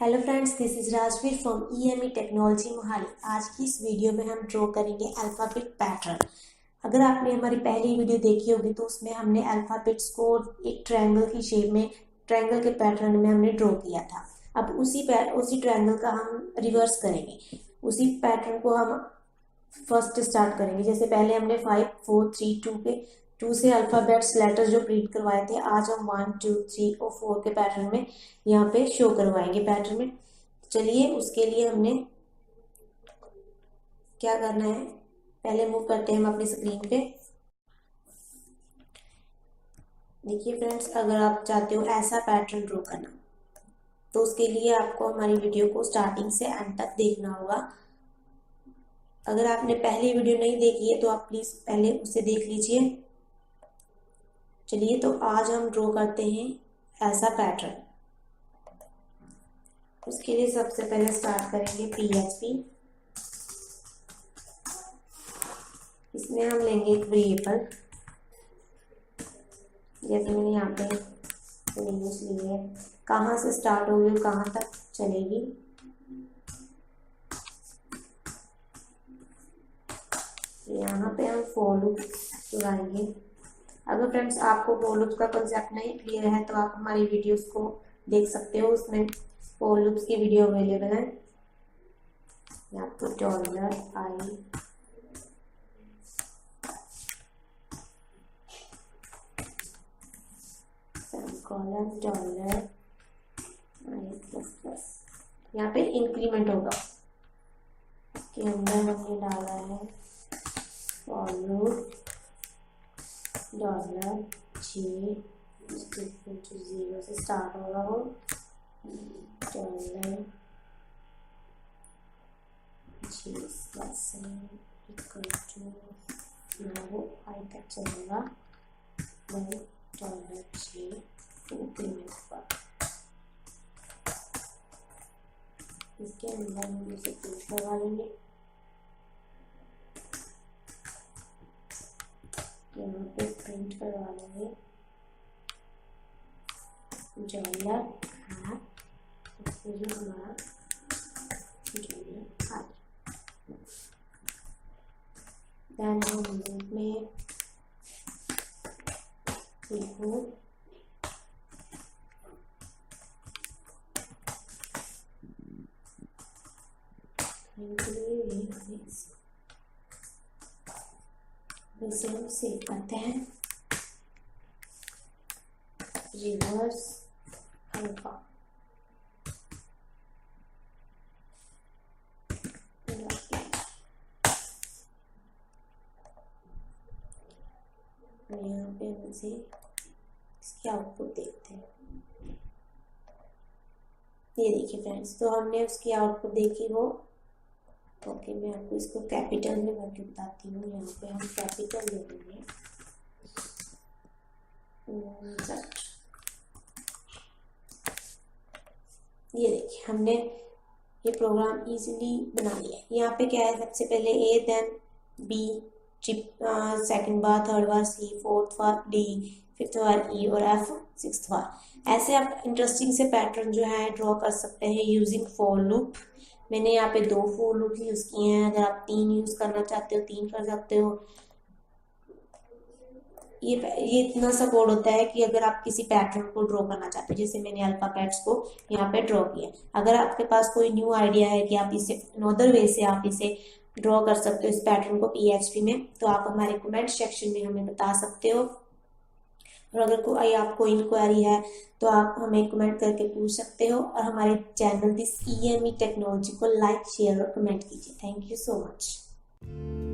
Hello friends, this is Rajveer from EME technology Mohali. आज की इस वीडियो में हम ड्रॉ करेंगे अल्फ़ाबेट पैटर्न। अगर आपने हमारी पहली वीडियो देखी होगी तो उसमें हमने अल्फ़ाबेट्स को एक ट्रायंगल की शेप में, ट्रायंगल के पैटर्न में हमने ड्रॉ किया था। अब उसी ट्रायंगल का हम रिवर्स करेंगे। उसी पैटर्न को हम फर्स्ट स्टार्ट करेंगे। जैसे पहले हमने 5 4 3 2 पे 2 से अल्फाबेट्स लेटर्स जो प्रिंट करवाए थे, आज हम 1 2 3 और 4 के पैटर्न में यहाँ पे शो करवाएंगे पैटर्न में। चलिए, उसके लिए हमने क्या करना है, पहले मूव करते हैं हम अपनी स्क्रीन पे। देखिए फ्रेंड्स, अगर आप चाहते हो ऐसा पैटर्न ड्रॉ करना तो उसके लिए आपको हमारी वीडियो को स्टार्टिंग से एंड तक देखना होगा। अगर आपने पहली वीडियो नहीं देखी है तो आप प्लीज पहले उसे देख लीजिए। चलिए, तो आज हम ड्रॉ करते हैं ऐसा पैटर्न। उसके लिए सबसे पहले स्टार्ट करेंगे PHP। इसमें हम लेंगे एक वेरिएबल, जैसे मैंने यहाँ पे वैल्यूज ली है, कहाँ से स्टार्ट होगी और कहाँ तक चलेगी। यहाँ पे हम फॉर लूप लगाएंगे। अगर फ्रेंड्स आपको फॉर लूप का कंसेप्ट नहीं क्लियर है तो आप हमारी वीडियोस को देख सकते हो, उसमें फॉर लूप्स की वीडियो अवेलेबल है। यहाँ पे $i सेमीकोलन $i++। यहाँ पे इंक्रीमेंट होगा कि अंदर हमने डाला है फॉर लूप $j 0 से स्टार्ट होगा वो $g इक्वल टू, वो i तक चलेगा, $j इंक्रीमेंट पर। इसके अंदर हम इसे प्रिंट करवा लेंगे। यहाँ पे प्रिंट करवा लेंगे $, इसमें जो हमारा $i। देन हम लूप में लिखो इसे हम सेव करते हैं रिवर्स अल्फा। यहाँ पे हम इसे इसकी आउटपुट देखते हैं। ये देखिए फ्रेंड्स, तो हमने उसकी आउटपुट देखी वो। ओके, मैं आपको इसको कैपिटल में भर के बताती हूँ। यहाँ पे हम कैपिटल ले लेंगे। ये देखिए, हमने ये प्रोग्राम इजीली बना लिया। यहाँ पे क्या है, सबसे पहले A, देन B, सेकंड बार, थर्ड बार C, फोर्थ बार D, फिफ्थ बार E और F, सिक्स्थ बार। ऐसे आप इंटरेस्टिंग से पैटर्न जो है ड्रॉ कर सकते हैं यूजिंग फॉर लूप। मैंने यहाँ पे 2 फॉर लूप यूज किए हैं। अगर आप 3 यूज करना चाहते हो 3 कर सकते हो। ये इतना सपोर्ट होता है कि अगर आप किसी पैटर्न को ड्रॉ करना चाहते हो, जैसे मैंने अल्फाबेट्स को यहाँ पे ड्रॉ किया। अगर आपके पास कोई न्यू आइडिया है कि आप इसे अनदर वे से आप इसे ड्रॉ कर सकते हो इस पैटर्न को PHP में, तो आप हमारे कमेंट सेक्शन में हमें बता सकते हो। और अगर कोई आपको इंक्वायरी है तो आप हमें कमेंट करके पूछ सकते हो। और हमारे चैनल दिस ईएमई टेक्नोलॉजी को लाइक, शेयर और कमेंट कीजिए। Thank you so much.